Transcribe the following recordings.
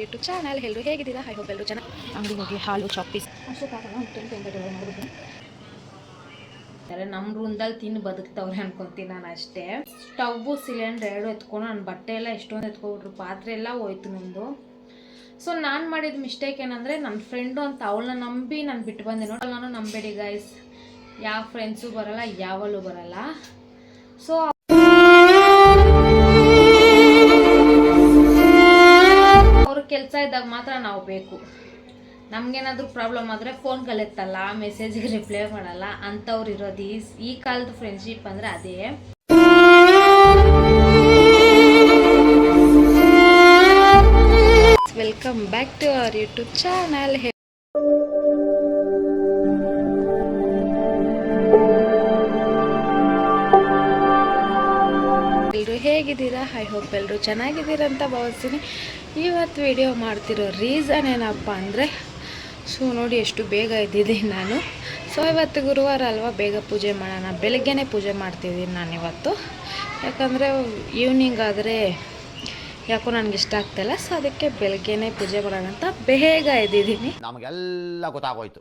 YouTube channel ಎಲ್ಲರೂ ಹೇಗಿದ್ದೀರಾ? I hope ಎಲ್ಲರೂ ಚೆನ್ನಾಗಿ. ಅಂಗಡಿಗೆ ಹೋಗಿ ಹಾಲು ಚಾಪೀಸ್ ಅಷ್ಟೊತ್ತಾಗಲ್ಲ ಮಾಡ್ಬೋದು. ನಮ್ಮ ರೂಮ್ದಲ್ಲಿ ತಿಂದು ಬದುಕ್ತವ್ರೆ ಅನ್ಕೊಂತೀನಿ ನಾನು ಅಷ್ಟೇ. ಸ್ಟವ್ವು ಸಿಲಿಂಡರ್ ಎರಡು ಎತ್ಕೊಂಡು ನನ್ನ ಬಟ್ಟೆ ಎಲ್ಲ ಎಷ್ಟೊಂದು ಎತ್ಕೊಬಿಟ್ರು, ಪಾತ್ರೆ ಎಲ್ಲ ಹೋಯ್ತು ನಂದು. ಸೊ ನಾನು ಮಾಡಿದ ಮಿಸ್ಟೇಕ್ ಏನಂದರೆ ನನ್ನ ಫ್ರೆಂಡು ಅಂತ ಅವಳನ್ನ ನಂಬಿ ನಾನು ಬಿಟ್ಟು ಬಂದೆ. ನೋಡಿ, ನಾನು ನಂಬೇಡಿ ಗೈಸ್, ಯಾವ ಫ್ರೆಂಡ್ಸು ಬರಲ್ಲ, ಯಾವಲ್ಲೂ ಬರಲ್ಲ. ಸೊ ಅವ್ರ ಕೆಲಸ ಇದ್ದಾಗ ಮಾತ್ರ ನಾವು ಬೇಕು. ನಮಗೇನಾದರೂ ಪ್ರಾಬ್ಲಮ್ ಆದರೆ ಫೋನ್ ಕಲೆತ್ತಲ್ಲ, ಮೆಸೇಜಿಗೆ ರಿಪ್ಲೈ ಮಾಡಲ್ಲ, ಅಂಥವ್ರು ಇರೋದು ಈ ಕಾಲದ ಫ್ರೆಂಡ್ಶಿಪ್ ಅಂದರೆ ಅದೇ. Welcome back to our YouTube channel. ಎಲ್ಲರೂ ಹೇಗಿದ್ದೀರಾ? ಐ ಹೋಪ್ ಎಲ್ಲರೂ ಚೆನ್ನಾಗಿದ್ದೀರಂತ ಭಾವಿಸ್ತೀನಿ. ಇವತ್ತು ವಿಡಿಯೋ ಮಾಡ್ತಿರೋ ರೀಸನ್ ಏನಪ್ಪ ಅಂದರೆ, ಸೊ ನೋಡಿ ಎಷ್ಟು ಬೇಗ ಇದ್ದಿದ್ದೀನಿ ನಾನು. ಸೊ ಇವತ್ತು ಗುರುವಾರ ಅಲ್ವಾ, ಬೇಗ ಪೂಜೆ ಮಾಡೋಣ. ಬೆಳಗ್ಗೆನೇ ಪೂಜೆ ಮಾಡ್ತಿದ್ದೀನಿ ನಾನು ಇವತ್ತು, ಯಾಕಂದರೆ ಈವ್ನಿಂಗ್ ಆದರೆ ಯಾಕೋ ನನಗೆ ಇಷ್ಟ ಆಗ್ತಾಯಿಲ್ಲ. ಸೊ ಅದಕ್ಕೆ ಬೆಳಗ್ಗೆನೇ ಪೂಜೆ ಮಾಡೋಣ ಅಂತ ಬೇಗ ಇದ್ದಿದ್ದೀನಿ. ನಮಗೆಲ್ಲ ಗೊತ್ತಾಗೋಯ್ತು.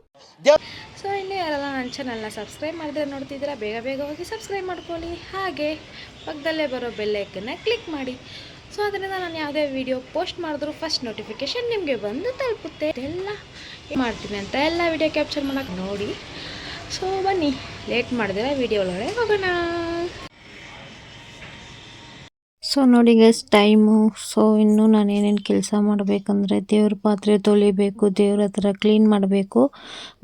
ಸೊ ಇನ್ನೂ ಯಾರೆಲ್ಲ ನನ್ನ ಚಾನಲ್ನ ಸಬ್ಸ್ಕ್ರೈಬ್ ಮಾಡಿದ್ರೆ ನೋಡ್ತಿದ್ದೀರಾ, ಬೇಗ ಬೇಗ ಹೋಗಿ ಸಬ್ಸ್ಕ್ರೈಬ್ ಮಾಡ್ಕೊಳ್ಳಿ. ಹಾಗೆ ಪಕ್ಕದಲ್ಲೇ ಬರೋ ಬೆಲ್ ಐಕನ್ನ ಕ್ಲಿಕ್ ಮಾಡಿ. ಸೊ ಅದರಿಂದ ನಾನು ಯಾವುದೇ ವಿಡಿಯೋ ಪೋಸ್ಟ್ ಮಾಡಿದ್ರು ಫಸ್ಟ್ ನೋಟಿಫಿಕೇಷನ್ ನಿಮಗೆ ಬಂದು ತಲುಪುತ್ತೆ. ಎಲ್ಲ ಮಾಡ್ತೀನಿ ಅಂತ ಎಲ್ಲ ವಿಡಿಯೋ ಕ್ಯಾಪ್ಚರ್ ಮಾಡೋಕ್ಕೆ ನೋಡಿ. ಸೊ ಬನ್ನಿ, ಲೇಟ್ ಮಾಡಿದ್ರೆ ವಿಡಿಯೋ ಒಳಗಡೆ ಹೋಗೋಣ. ಸೊ ನೋಡಿ ಗೈಸ್, ಟೈಮು. ಸೊ ಇನ್ನೂ ನಾನು ಏನೇನು ಕೆಲಸ ಮಾಡಬೇಕಂದ್ರೆ, ದೇವ್ರ ಪಾತ್ರೆ ತೊಳಿಬೇಕು, ದೇವ್ರ ಹತ್ರ ಕ್ಲೀನ್ ಮಾಡಬೇಕು,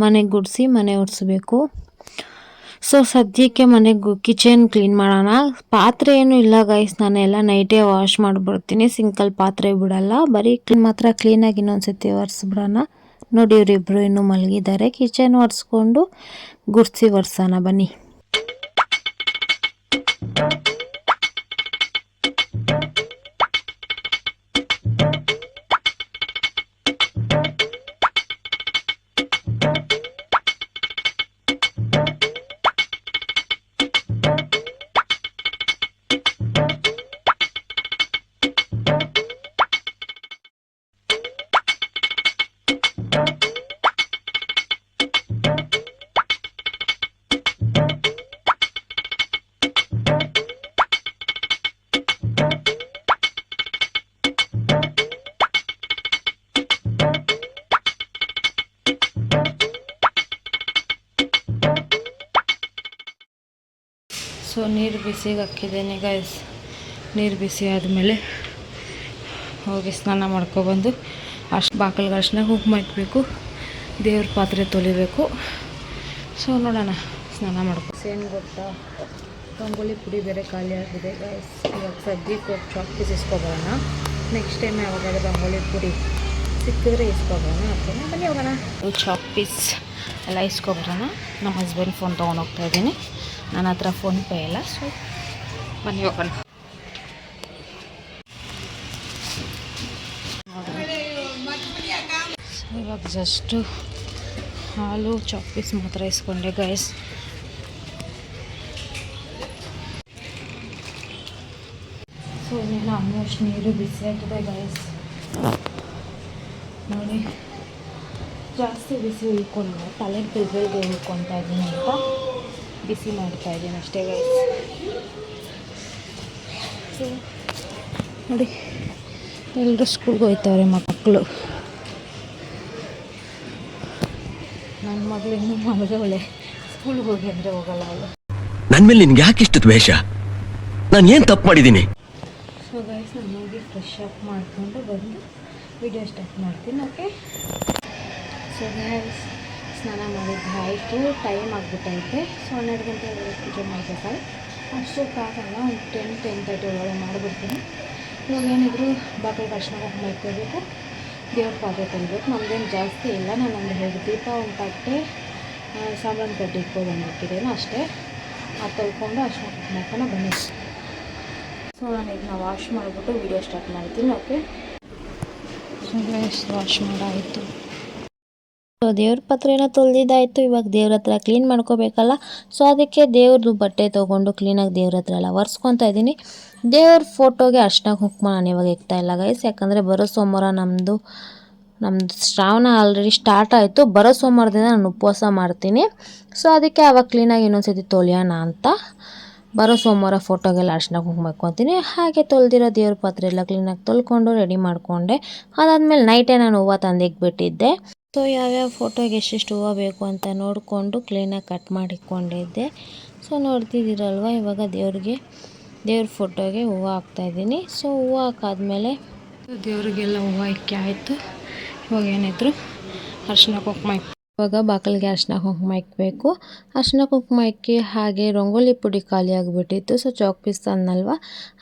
ಮನೆಗೆ ಗುಡಿಸಿ ಮನೆ ಒರೆಸ್ಬೇಕು. ಸೊ ಸದ್ಯಕ್ಕೆ ಮನೆಗೆ ಕಿಚನ್ ಕ್ಲೀನ್ ಮಾಡೋಣ. ಪಾತ್ರೆ ಏನೂ ಇಲ್ಲ ಗೈಸ್, ನಾನೆಲ್ಲ ನೈಟೇ ವಾಶ್ ಮಾಡಿಬಿಡ್ತೀನಿ. ಸಿಂಕಲ್ ಪಾತ್ರೆ ಬಿಡಲ್ಲ, ಬರೀ ಮಾತ್ರ ಕ್ಲೀನಾಗಿ ಇನ್ನೊಂದ್ಸತಿ ಒರೆಸ್ಬಿಡೋಣ. ನೋಡಿ ಇವರಿಬ್ಬರು ಇನ್ನೂ ಮಲಗಿದ್ದಾರೆ. ಕಿಚನ್ ಒರೆಸ್ಕೊಂಡು ಗುಡಿಸಿ ಒರೆಸೋಣ ಬನ್ನಿ. ಸೊ ನೀರು ಬಿಸಿಗೆ ಹಾಕಿದ್ದೇನೆ ಗೈಸ್. ನೀರು ಬಿಸಿ ಆದಮೇಲೆ ಹೋಗಿ ಸ್ನಾನ ಮಾಡ್ಕೊಬಂದು ಬಾಕಲ್ಗೆ ಅರ್ಶಿನ ಕುಂಕುಮ ಇಟ್ಬೇಕು, ದೇವ್ರ ಪಾತ್ರೆ ತೊಳಿಬೇಕು. ಸೊ ನೋಡೋಣ, ಸ್ನಾನ ಮಾಡ್ಕೊ. ಏನು ಗೊತ್ತಾ, ರಂಗೋಲಿ ಪುಡಿ ಬೇರೆ ಖಾಲಿ ಆಗಿದೆ ಗೈಸ್. ಇವಾಗ ಸದ್ಯಕ್ಕೆ ಹೋಗಿ ಚಾಕ್ ಪೀಸ್ ಇಸ್ಕೊಬರೋಣ. ನೆಕ್ಸ್ಟ್ ಟೈಮ್ ಯಾವಾಗಾದ್ರೂ ರಂಗೋಲಿ ಪುಡಿ ಸಿಕ್ಕಿದ್ರೆ ಇಸ್ಕೊಬರೋಣ. ಓಕೆನಾ, ಬನ್ನಿ ಹೋಗೋಣ. ಚಾಕ್ ಪೀಸ್ ಎಲ್ಲ ಇಸ್ಕೊಬರೋಣ. ನಮ್ಮ ಹಸ್ಬೆಂಡ್ ಫೋನ್ ತೊಗೊಂಡೋಗ್ತಾ ಇದ್ದೀನಿ, ನನ್ನ ಹತ್ರ ಫೋನ್ ಪೇ ಇಲ್ಲ. ಸೊ ಬನ್ನಿ ಹೋಗೋಣ. ಸೊ ಇವಾಗ ಜಸ್ಟು ಹಾಲು ಚಾಕ್ ಪೀಸ್ ಮಾತ್ರ ಇಸ್ಕೊಂಡೆ ಗೈಸ್. ಸೊ ಇನ್ನೇನು ಆಲ್ಮೋಸ್ಟ್ ನೀರು ಬಿಸಿ ಆಗಿದೆ ಗೈಸ್. ನೋಡಿ, ಜಾಸ್ತಿ ಬಿಸಿ ಉಳ್ಕೊಳ್ಳೋಣ, ತಲೆಗೆ ಬಿಲ್ಬೆಲ್ಗೆ ಉಳ್ಕೊತಾ ಇದ್ದೀನಿ ಅಂತ ಬಿಸಿ ಮಾಡ್ತಾ ಇದ್ದೀನಿ ಅಷ್ಟೇ ಗೈಸ್. ಸೊ ನೋಡಿ, ಎಲ್ಲರೂ ಸ್ಕೂಲ್ಗೆ ಹೋಗ್ತಾವ್ರೆ ಮಕ್ಕಳು. ನನ್ನ ಮಗಳು ಇನ್ನೂ ಮಲಗವಳೆ, ಸ್ಕೂಲ್ಗೆ ಹೋಗಿ ಅಂದರೆ ಹೋಗಲ್ಲ ಅವಳು. ನನ್ನ ಮೇಲೆ ನಿನ್ಗೆ ಯಾಕೆ ಇಷ್ಟು ದ್ವೇಷ? ನಾನು ಏನು ತಪ್ಪು ಮಾಡಿದ್ದೀನಿ? ಸೊ ಗೈಸ್, ನಾನು ಹೋಗಿ ಫ್ರೆಶ್ ಅಪ್ ಮಾಡಿಕೊಂಡು ಬಂದು ವಿಡಿಯೋ ಸ್ಟಾರ್ಟ್ ಮಾಡ್ತೀನಿ. ಓಕೆ. ಸೊ ಗೈಸ್, ಸ್ನಾನ ಮಾಡಿದ್ದಾಯಿತು, ಟೈಮ್ ಆಗಿಬಿಟ್ಟೈತೆ. ಸೊ 12 ಗಂಟೆ ಪೂಜೆ ಮಾಡಬೇಕಾದ್ರೆ ಅಷ್ಟೊತ್ತಾಗಲ್ಲ, ಒಂದು 10-10:30 ಒಳಗೆ ಮಾಡಿಬಿಡ್ತೀನಿ. ಇವಾಗ ಏನಿದ್ರು ಬಾಕಲ್ಗೆ ಅರ್ಶಿನ ಕುಂಕುಮ ಇಟ್ಕೋಬೇಕು, ದೇವ್ರ ಪಾತ್ರೆ ತೊಳಿಬೇಕು. ನಮ್ಮದೇನು ಜಾಸ್ತಿ ಇಲ್ಲ, ನಾನೊಂದು 2 ದೀಪ, ಒಂದು ತಟ್ಟೆ, ಸಾಂಬ್ರಾಣಿ ಕಡ್ಡಿ ಇಟ್ಕೊಂಡ್ಬಂದಿಟ್ಟಿದ್ದೇನೆ ಅಷ್ಟೇ. ಅದು ತೊಳ್ಕೊಂಡು ಅರ್ಶಿನ ಕುಂಕುಮ ಹಾಕೋಣ ಬನ್ನಿ. ಸೊ ನಾನು ಇದನ್ನ ವಾಶ್ ಮಾಡಿಬಿಟ್ಟು ವಿಡಿಯೋ ಸ್ಟಾರ್ಟ್ ಮಾಡ್ತೀನಿ. ಓಕೆ. ಸೊ ಗೈಸ್, ವಾಶ್ ಮಾಡಾಯಿತು. ಸೊ ದೇವ್ರ ಪಾತ್ರೆನ ತೊಳೆದಿದ್ದಾಯಿತು. ಇವಾಗ ದೇವ್ರ ಹತ್ರ ಕ್ಲೀನ್ ಮಾಡ್ಕೋಬೇಕಲ್ಲ. ಸೊ ಅದಕ್ಕೆ ದೇವ್ರದ್ದು ಬಟ್ಟೆ ತೊಗೊಂಡು ಕ್ಲೀನಾಗಿ ದೇವ್ರ ಹತ್ರ ಎಲ್ಲ ಒರೆಸ್ಕೊತಾ ಇದ್ದೀನಿ. ದೇವ್ರ ಫೋಟೋಗೆ ಅರ್ಶಿನ ಕುಂಕುಮ ನಾನು ಇವಾಗ ಇಕ್ತಾ ಇಲ್ಲ ಗೈಸ್, ಯಾಕಂದರೆ ಬರೋ ಸೋಮವಾರ ನಮ್ಮದು ಶ್ರಾವಣ ಆಲ್ರೆಡಿ ಸ್ಟಾರ್ಟ್ ಆಯಿತು. ಬರೋ ಸೋಮವಾರದಿಂದ ನಾನು ಉಪವಾಸ ಮಾಡ್ತೀನಿ. ಸೊ ಅದಕ್ಕೆ ಆವಾಗ ಕ್ಲೀನಾಗಿ ಇನ್ನೊಂದು ತೊಳೆಯೋಣ ಅಂತ ಬರೋ ಸೋಮವಾರ ಫೋಟೋಗೆಲ್ಲ ಅರ್ಶಿನ ಕುಂಕುಮ ಇಕ್ಕೊತೀನಿ. ಹಾಗೆ ತೊಳೆದಿರೋ ದೇವ್ರ ಪಾತ್ರೆ ಎಲ್ಲ ಕ್ಲೀನಾಗಿ ತೊಳ್ಕೊಂಡು ರೆಡಿ ಮಾಡಿಕೊಂಡೆ. ಅದಾದಮೇಲೆ ನೈಟೇ ನಾನು ಹೂವು ತಂದಿಕ್ಬಿಟ್ಟಿದ್ದೆ. ಸೊ ಯಾವ್ಯಾವ ಫೋಟೋಗೆ ಎಷ್ಟೆಷ್ಟು ಹೂವು ಬೇಕು ಅಂತ ನೋಡಿಕೊಂಡು ಕ್ಲೀನಾಗಿ ಕಟ್ ಮಾಡಿಕೊಂಡಿದ್ದೆ. ಸೊ ನೋಡ್ತಿದ್ದೀರಲ್ವ, ಇವಾಗ ದೇವ್ರ ಫೋಟೋಗೆ ಹೂವು ಹಾಕ್ತಾಯಿದ್ದೀನಿ. ಸೊ ಹೂವು ಹಾಕಾದ್ಮೇಲೆ ದೇವರಿಗೆಲ್ಲ ಹೂವು ಇಕ್ಕಿ ಆಯಿತು. ಇವಾಗ ಏನಿದ್ರು ಅರ್ಶಿನ ಕುಂಕುಮ ಇವಾಗ ಬಾಗಿಲಿಗೆ ಅರ್ಶಿನ ಕುಂಕುಮ ಇಕ್ಕಬೇಕು. ಅರ್ಶಿನ ಕುಂಕುಮ ಇಕ್ಕಿ ಹಾಗೆ ರಂಗೋಲಿ ಪುಡಿ ಖಾಲಿ ಆಗಿಬಿಟ್ಟಿತ್ತು. ಸೊ ಚಾಕ್ ಪೀಸ್ ತಂದಲ್ವ,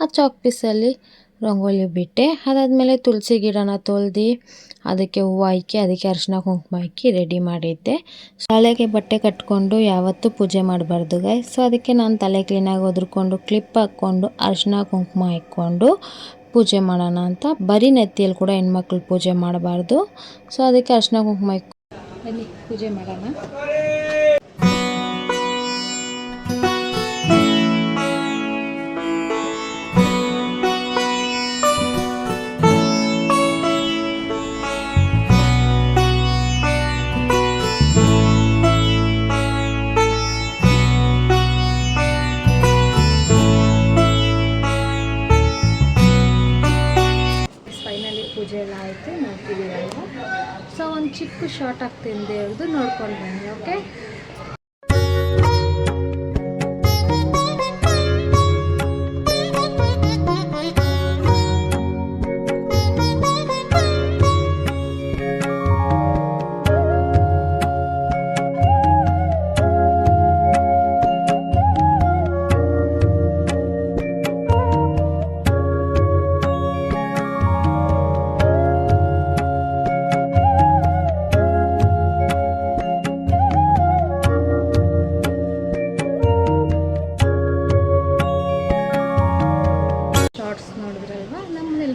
ಆ ಚಾಕ್ ಪೀಸಲ್ಲಿ ರಂಗೋಲಿ ಬಿಟ್ಟೆ. ಅದಾದಮೇಲೆ ತುಳಸಿ ಗಿಡನ ತೊಳೆದು ಅದಕ್ಕೆ ಹೂವು ಇಕ್ಕಿ ಅದಕ್ಕೆ ಅರ್ಶಿನ ಕುಂಕುಮ ಇಕ್ಕಿ ರೆಡಿ ಮಾಡಿದ್ದೆ. ತಲೆಗೆ ಬಟ್ಟೆ ಕಟ್ಕೊಂಡು ಯಾವತ್ತೂ ಪೂಜೆ ಮಾಡಬಾರ್ದು ಗೈಸ್. ಸೊ ಅದಕ್ಕೆ ನಾನು ತಲೆ ಕ್ಲೀನಾಗಿ ಒದ್ರಕೊಂಡು ಕ್ಲಿಪ್ ಹಾಕ್ಕೊಂಡು ಅರ್ಶಿನ ಕುಂಕುಮ ಇಕ್ಕೊಂಡು ಪೂಜೆ ಮಾಡೋಣ ಅಂತ. ಬರೀ ನೆತ್ತಿಯಲ್ಲಿ ಕೂಡ ಹೆಣ್ಮಕ್ಳು ಪೂಜೆ ಮಾಡಬಾರ್ದು. ಸೊ ಅದಕ್ಕೆ ಅರ್ಶಿನ ಕುಂಕುಮ ಬನ್ನಿ ಪೂಜೆ ಮಾಡೋಣ. ಫೈನಲಿ ಪೂಜೆ ಎಲ್ಲ ಆಯಿತು, ನೋಡ್ತಿದ್ದೀರಲ್ವ. ಸೊ ಒಂದು ಚಿಕ್ಕ ಶಾರ್ಟ್ ಆಗ್ತೀನಿ ದೇವ್ರದ್ದು, ನೋಡ್ಕೊಂಡು ಬನ್ನಿ. ಓಕೆ,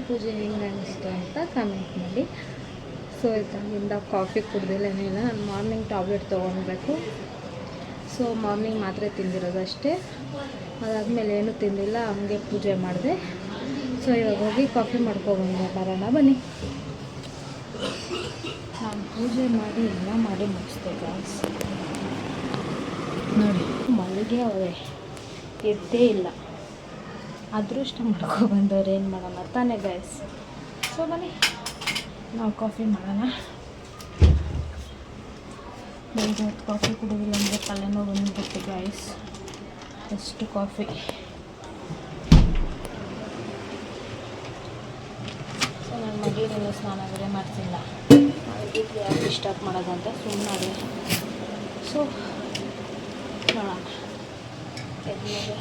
ಪೂಜೆ ಹೆಂಗೆ ಅನ್ನಿಸ್ತು ಅಂತ ಕಮೆಂಟ್ ಮಾಡಿ. ಸೊ ಇದಾಗಿಂದ ಕಾಫಿ ಕುಡ್ದಿಲ್ಲ, ಏನಿಲ್ಲ. ನಾನು ಮಾರ್ನಿಂಗ್ ಟ್ಯಾಬ್ಲೆಟ್ ತೊಗೊಳ್ಬೇಕು. ಸೊ ಮಾರ್ನಿಂಗ್ ಮಾತ್ರೆ ತಿಂದಿರೋದು ಅಷ್ಟೇ. ಅದಾದಮೇಲೆ ಏನೂ ತಿಂದಿಲ್ಲ, ಹಂಗೆ ಪೂಜೆ ಮಾಡಿದೆ. ಸೊ ಇವಾಗ ಹೋಗಿ ಕಾಫಿ ಮಾಡ್ಕೊಬಂದು ಬರೋಣ ಬನ್ನಿ. ನಾನು ಪೂಜೆ ಮಾಡಿ ಎಲ್ಲ ಮಾಡಿ ಮುಗಿಸ್ದೆ ಗಾಯ್ಸ್. ನೋಡಿ ಮಲ್ಲಿಗೆ ಅವರೇ ಎದ್ದೇ ಇಲ್ಲ, ಅದೃಷ್ಟ ಮಾಡ್ಕೊಬಂದವ್ರು, ಏನು ಮಾಡೋಣ ತಾನೇ ಗೈಸ್. ಸೊ ಬನ್ನಿ ನಾವು ಕಾಫಿ ಮಾಡೋಣ. ಬೆಳಿಗ್ಗೆ ಹೊತ್ತು ಕಾಫಿ ಕುಡಿದಿಲ್ಲ ಅಂದರೆ ತಲೆನೋವು ಬಂದುಬಿಟ್ಟು ಗೈಸ್, ಎಷ್ಟು ಕಾಫಿ. ಸೊ ನನ್ನ ಮಗಳಿಗೆಲ್ಲ ಸ್ನಾನ ಬೇರೆ ಮಾಡ್ತಿಲ್ಲ, ಅದಕ್ಕೆ ಯಾಕೆ ಡಿಸ್ಟರ್ಬ್ ಮಾಡೋದು ಅಂತ ಸುಮ್ಮನೆ. ಸೊ ನೋಡೋಣ, ಎದ್ಮೇಲೆ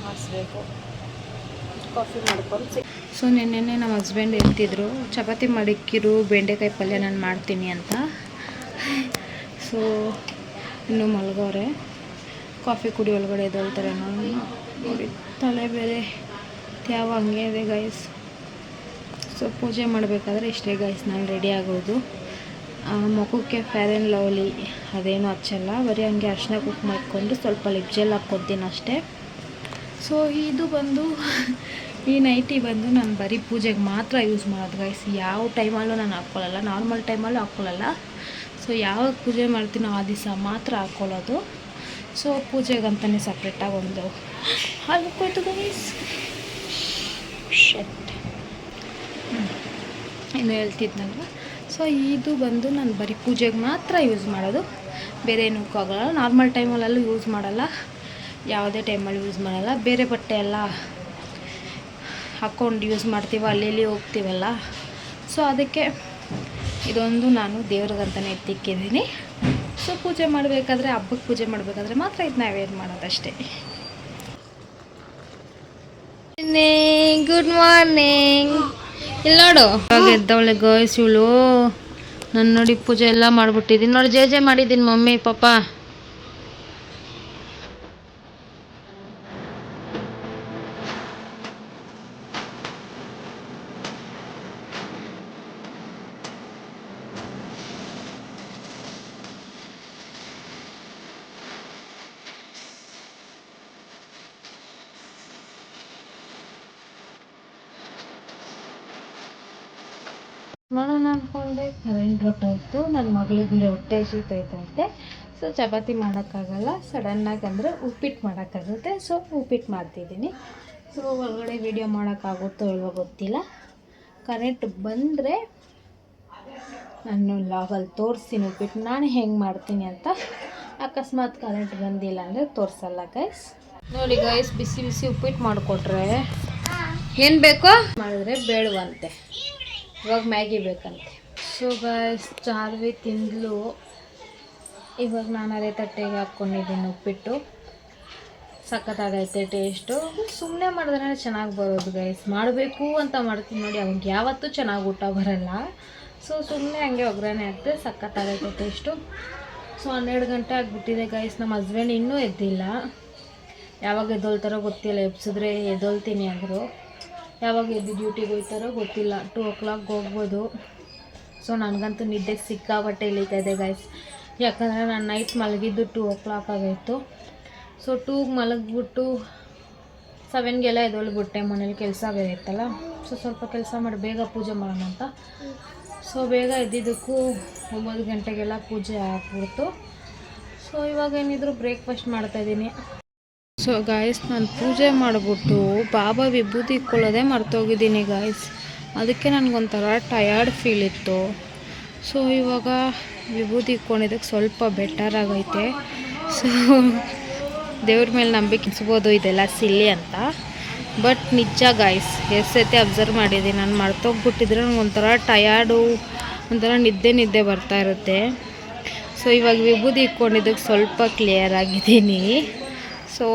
ಮಾಡಿಸ್ಬೇಕು, ಕಾಫಿ ಮಾಡ್ಕೊಂಡು. ಸೊ ನೆನ್ನೆ ನಮ್ಮ ಹಸ್ಬೆಂಡ್ ಹೇಳ್ತಿದ್ರು ಚಪಾತಿ ಮಾಡಿಕ್ಕಿರು, ಬೆಂಡೆಕಾಯಿ ಪಲ್ಯ ನಾನು ಮಾಡ್ತೀನಿ ಅಂತ. ಸೊ ಇನ್ನೂ ಮಲಗವ್ರೆ, ಕಾಫಿ ಕುಡಿ ಒಳಗಡೆ ಎದ್ದೊಳ್ತಾರೆ. ನಾನು ನೋಡಿ ತಲೆ ಬೇರೆ ಯಾವ ಹಂಗೆ ಇದೆ ಗೈಸ್. ಸೊ ಪೂಜೆ ಮಾಡಬೇಕಾದ್ರೆ ಇಷ್ಟೇ ಗೈಸ್ ನಾನು ರೆಡಿ ಆಗೋದು. ಮುಖಕ್ಕೆ ಫೇರ್ ಆ್ಯಂಡ್ ಲವ್ಲಿ ಅದೇನು ಹಚ್ಚಲ್ಲ, ಬರೀ ಹಂಗೆ ಅರ್ಶಿನ ಕುಂಕುಮ ಇಟ್ಕೊಂಡು ಸ್ವಲ್ಪ ಲಿಪ್ ಜೆಲ್ ಹಾಕ್ಕೊತೀನಿ ಅಷ್ಟೇ. ಸೊ ಇದು ಬಂದು ಈ ನೈಟಿ ಬಂದು ನಾನು ಬರೀ ಪೂಜೆಗೆ ಮಾತ್ರ ಯೂಸ್ ಮಾಡೋದು ಗೈಸ್. ಯಾವ ಟೈಮಲ್ಲೂ ನಾನು ಹಾಕ್ಕೊಳ್ಳಲ್ಲ, ನಾರ್ಮಲ್ ಟೈಮಲ್ಲೂ ಹಾಕ್ಕೊಳ್ಳಲ್ಲ. ಸೊ ಯಾವಾಗ ಪೂಜೆ ಮಾಡ್ತೀನೋ ಆ ದಿವಸ ಮಾತ್ರ ಹಾಕ್ಕೊಳ್ಳೋದು. ಸೊ ಪೂಜೆಗಂತಲೇ ಸಪ್ರೇಟಾಗಿ ಒಂದು ಹಾಕೋಯ್ತು ಗೈಸ್. ಶೆಟ್ ಇನ್ನು ಹೇಳ್ತಿದ್ನಲ್ವ. ಸೊ ಇದು ಬಂದು ನಾನು ಬರೀ ಪೂಜೆಗೆ ಮಾತ್ರ ಯೂಸ್ ಮಾಡೋದು, ಬೇರೆ ಏನೂ ಆಗೋಲ್ಲ. ನಾರ್ಮಲ್ ಟೈಮಲ್ಲೆಲ್ಲೂ ಯೂಸ್ ಮಾಡಲ್ಲ, ಯಾವುದೇ ಟೈಮಲ್ಲಿ ಯೂಸ್ ಮಾಡಲ್ಲ. ಬೇರೆ ಬಟ್ಟೆ ಎಲ್ಲ ಹಾಕ್ಕೊಂಡು ಯೂಸ್ ಮಾಡ್ತೀವಿ, ಅಲ್ಲಿ ಹೋಗ್ತೀವಲ್ಲ. ಸೊ ಅದಕ್ಕೆ ಇದೊಂದು ನಾನು ದೇವ್ರಿಗಂತಲೇ ಎತ್ತಿಕ್ಕಿದ್ದೀನಿ. ಸೊ ಪೂಜೆ ಮಾಡಬೇಕಾದ್ರೆ, ಹಬ್ಬಕ್ಕೆ ಪೂಜೆ ಮಾಡಬೇಕಾದ್ರೆ ಮಾತ್ರ ಇದನ್ನ ವೇರ್ ಮಾಡೋದಷ್ಟೇ. Good morning. ಇಲ್ಲಿ ನೋಡು, ಎದ್ದವಳೆ ಗಾಯ್ಸ್ ಇವಳು. ನಾನು ನೋಡಿ ಪೂಜೆ ಎಲ್ಲ ಮಾಡಿಬಿಟ್ಟಿದ್ದೀನಿ ನೋಡಿ, ಜೆ ಮಾಡಿದ್ದೀನಿ ಮಮ್ಮಿ ಪಾಪ. ಮಾಡೋಣ ಅಂದ್ಕೊಂಡೆ, ಕರೆಂಟ್ ಹೊಟ್ಟೋಯ್ತು. ನನ್ನ ಮಗಳಿಗೆ ಹೊಟ್ಟೆ ಹಸಿತೈತಂತೆ. ಸೊ ಚಪಾತಿ ಮಾಡೋಕ್ಕಾಗಲ್ಲ, ಸಡನ್ನಾಗಿ ಅಂದರೆ ಉಪ್ಪಿಟ್ಟು ಮಾಡೋಕ್ಕಾಗುತ್ತೆ. ಸೊ ಉಪ್ಪಿಟ್ಟು ಮಾಡ್ತಿದ್ದೀನಿ. ಸೊ ಹೊರಗಡೆ ವೀಡಿಯೋ ಮಾಡೋಕ್ಕಾಗುತ್ತೋ ಇಲ್ವೋ ಗೊತ್ತಿಲ್ಲ. ಕರೆಂಟ್ ಬಂದರೆ ನಾನು ಲಾಗಲ್ಲಿ ತೋರಿಸ್ತೀನಿ ಉಪ್ಪಿಟ್ಟು ನಾನು ಹೆಂಗೆ ಮಾಡ್ತೀನಿ ಅಂತ. ಅಕಸ್ಮಾತ್ ಕರೆಂಟ್ ಬಂದಿಲ್ಲ ಅಂದರೆ ತೋರಿಸಲ್ಲ ಗೈಸ್. ನೋಡಿ ಗೈಸ್, ಬಿಸಿ ಬಿಸಿ ಉಪ್ಪಿಟ್ಟು ಮಾಡಿಕೊಟ್ರೆ ಏನು ಬೇಕೋ ಮಾಡಿದ್ರೆ ಬೇಡವಂತೆ. ಇವಾಗ ಮ್ಯಾಗಿ ಬೇಕಂತೆ. ಸೊ ಗೈಸ್, ಚಾರ್ವಿ ತಿಂದಲು. ಇವಾಗ ನಾನು ಅದೇ ತಟ್ಟೆಗೆ ಹಾಕ್ಕೊಂಡಿದ್ದೀನಿ ಉಪ್ಪಿಟ್ಟು. ಸಖತ್ತಾಗೈತೆ ಟೇಸ್ಟು. ಸುಮ್ಮನೆ ಮಾಡಿದ್ರೆ ಚೆನ್ನಾಗಿ ಬರೋದು ಗೈಸ್. ಮಾಡಬೇಕು ಅಂತ ಮಾಡ್ತೀನಿ ನೋಡಿ, ಅವಾಗ ಯಾವತ್ತೂ ಚೆನ್ನಾಗಿ ಊಟ ಬರಲ್ಲ. ಸೊ ಸುಮ್ಮನೆ ಹಂಗೆ ಒಗ್ಗರಣೆ ಹಾಕ್ತೆ, ಸಖತ್ತಾಗೈತೆ ಟೇಸ್ಟು. ಸೊ 12 ಗಂಟೆ ಆಗಿಬಿಟ್ಟಿದೆ ಗೈಸ್. ನಮ್ಮ ಹಸ್ಬೆಂಡ್ ಇನ್ನೂ ಎದ್ದಿಲ್ಲ. ಯಾವಾಗ ಎದ್ದೊಳ್ತಾರೋ ಗೊತ್ತಿಲ್ಲ. ಎಬ್ಸಿದ್ರೆ ಎದ್ದೊಳ್ತೀನಿ ಅಂದರು. ಯಾವಾಗ ಎದ್ದು ಡ್ಯೂಟಿಗೆ ಹೋಗ್ತಾರೋ ಗೊತ್ತಿಲ್ಲ. 2 o'clock ಹೋಗ್ಬೋದು. ಸೊ ನನಗಂತೂ ನಿದ್ದೆಗೆ ಸಿಕ್ಕಾಬಟ್ಟೆ ಇಳಿತಾಯಿದೆ ಗೈಸ್. ಯಾಕಂದರೆ ನಾನು ನೈಟ್ ಮಲಗಿದ್ದು 2 o'clock ಆಗೈತು. ಸೊ 2ಗೆ ಮಲಗಿಬಿಟ್ಟು 7ಗೆಲ್ಲ ಎದ್ದೊಳ್ಬಿಟ್ಟೆ. ಮನೇಲಿ ಕೆಲಸ ಬೇರೆ ಇತ್ತಲ್ಲ. ಸೊ ಸ್ವಲ್ಪ ಕೆಲಸ ಮಾಡಿ ಬೇಗ ಪೂಜೆ ಮಾಡೋಣ ಅಂತ. ಸೊ ಬೇಗ ಎದ್ದಿದ್ದಕ್ಕೂ 9 ಗಂಟೆಗೆಲ್ಲ ಪೂಜೆ ಆಗ್ಬಿಡ್ತು. ಸೊ ಇವಾಗ ಏನಿದ್ರು ಬ್ರೇಕ್ಫಾಸ್ಟ್ ಮಾಡ್ತಾಯಿದ್ದೀನಿ. ಸೊ ಗಾಯ್ಸ್, ನಾನು ಪೂಜೆ ಮಾಡಿಬಿಟ್ಟು ಬಾಬಾ ವಿಭೂತಿ ಇಕ್ಕೊಳ್ಳೋದೇ ಮರ್ತೋಗಿದ್ದೀನಿ ಗಾಯ್ಸ್. ಅದಕ್ಕೆ ನನಗೊಂಥರ ಟಯರ್ಡ್ ಫೀಲ್ ಇತ್ತು. ಸೊ ಇವಾಗ ವಿಭೂತಿ ಇಕ್ಕೊಂಡಿದ್ದಕ್ಕೆ ಸ್ವಲ್ಪ ಬೆಟರ್ ಆಗೈತೆ. ಸೊ ದೇವ್ರ ಮೇಲೆ ನಂಬಿಕೆ ಇನ್ಸ್ಬೋದು ಇದೆಲ್ಲ ಸಿಲ್ಲಿ ಅಂತ. ಬಟ್ ನಿಜ ಗಾಯ್ಸ್, ಎಷ್ಟು ಸತಿ ಅಬ್ಸರ್ವ್ ಮಾಡಿದ್ದೀನಿ. ನಾನು ಮರ್ತೋಗ್ಬಿಟ್ಟಿದ್ರೆ ನನಗೊಂಥರ ಟಯರ್ಡು, ಒಂಥರ ನಿದ್ದೆ ಬರ್ತಾ ಇರುತ್ತೆ. ಸೊ ಇವಾಗ ವಿಭೂತಿ ಇಕ್ಕೊಂಡಿದ್ದಕ್ಕೆ ಸ್ವಲ್ಪ ಕ್ಲಿಯರ್ ಆಗಿದ್ದೀನಿ. ಸೊ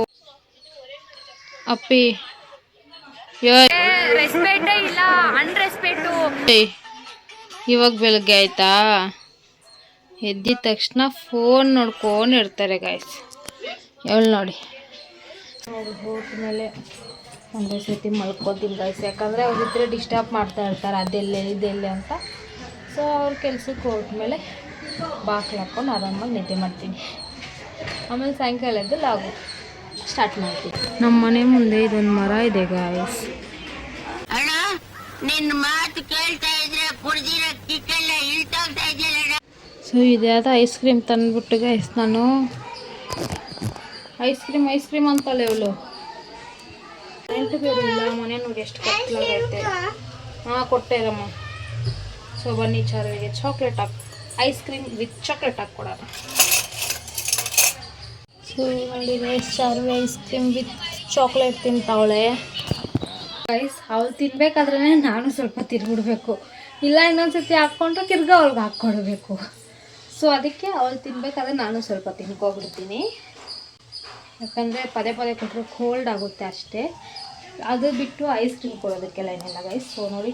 ಅಪ್ಪಿ ಇಲ್ಲ ಅನ್ರೆಸ್ಪೆಕ್ಟು. ಇವಾಗ ಬೆಳಗ್ಗೆ ಆಯ್ತಾ? ಎದ್ದಿದ ತಕ್ಷಣ ಫೋನ್ ನೋಡ್ಕೊಂಡಿರ್ತಾರೆ ಗಾಯ್ಸ್. ಅವಳು ನೋಡಿ ಹೋದ್ಮೇಲೆ ಒಂದೇ ಸತಿ ಮಲ್ಕೋತೀನಿ ಗಾಯ್ಸ್. ಯಾಕಂದರೆ ಅವ್ರಿದ್ರೆ ಡಿಸ್ಟರ್ಬ್ ಮಾಡ್ತಾ ಇರ್ತಾರೆ, ಅದೆಲ್ಲೇ ಇದೆಲ್ಲೇ ಅಂತ. ಸೊ ಅವ್ರ ಕೆಲ್ಸಕ್ಕೆ ಹೋದ್ಮೇಲೆ ಬಾಕ್ಲು ಹಾಕ್ಕೊಂಡು ಆರಾಮಾಗಿ ನಿದ್ದೆ ಮಾಡ್ತೀನಿ. ಆಮೇಲೆ ಸಾಯಂಕಾಲ ಎದ್ದು ಲಾಗು ಸ್ಟಾರ್ಟ್ ಮಾಡ್ತೀನಿ. ನಮ್ಮ ಮನೆ ಮುಂದೆ ಇದೊಂದು ಮರ ಇದೆ ಗಾಯ್ಸ್. ಸೊ ಇದ್ಯಾವುದು ಐಸ್ ಕ್ರೀಮ್ ತಂದುಬಿಟ್ಟು ಗೈಸ್, ನಾನು ಐಸ್ ಕ್ರೀಮ್ ಅಂತಲ್ಲ ಇವಳು. ಕರೆಂಟ್ ಬೇರೆ ಇಲ್ಲ. ಮನೆ ನೋಡಿ ಎಷ್ಟು ಕತ್ಲಾಗೈತೆ. ಹಾಂ ಕೊಟ್ಟೆರಮ್ಮ. ಸೊ ಬನ್ನಿ ಚಾರ್ವಿಗೆ ಚಾಕ್ಲೇಟ್ ಹಾಕಿ, ಐಸ್ ಕ್ರೀಮ್ ವಿತ್ ಚಾಕ್ಲೇಟ್ ಹಾಕ್ಕೊಡೋಣ. ಸೊ ನೋಡಿ guys, Charvi ice cream with chocolate ತಿಂತಾವಳೆ ಗೈಸ್. ಅವಳು ತಿನ್ಬೇಕಾದ್ರೇ ನಾನು ಸ್ವಲ್ಪ ತಿರ್ಬಿಡ್ಬೇಕು, ಇಲ್ಲ ಇನ್ನೊಂದ್ಸತಿ ಹಾಕ್ಕೊಂಡ್ರೆ ತಿರ್ಗಾ ಅವ್ಳಿಗೆ ಹಾಕ್ಕೊಡ್ಬೇಕು. ಸೊ ಅದಕ್ಕೆ ಅವಳು ತಿನ್ಬೇಕಾದ್ರೆ ನಾನು ಸ್ವಲ್ಪ ತಿನ್ಕೊಬಿಡ್ತೀನಿ. ಯಾಕಂದರೆ ಪದೇ ಕೊಟ್ಟರೆ ಕೋಲ್ಡ್ ಆಗುತ್ತೆ ಅಷ್ಟೇ. ಅದು ಬಿಟ್ಟು ಐಸ್ ಕ್ರೀಮ್ ಕೊಡೋದಕ್ಕೆಲ್ಲ ಏನಿಲ್ಲ ಗೈಸ್. ಸೊ ನೋಡಿ,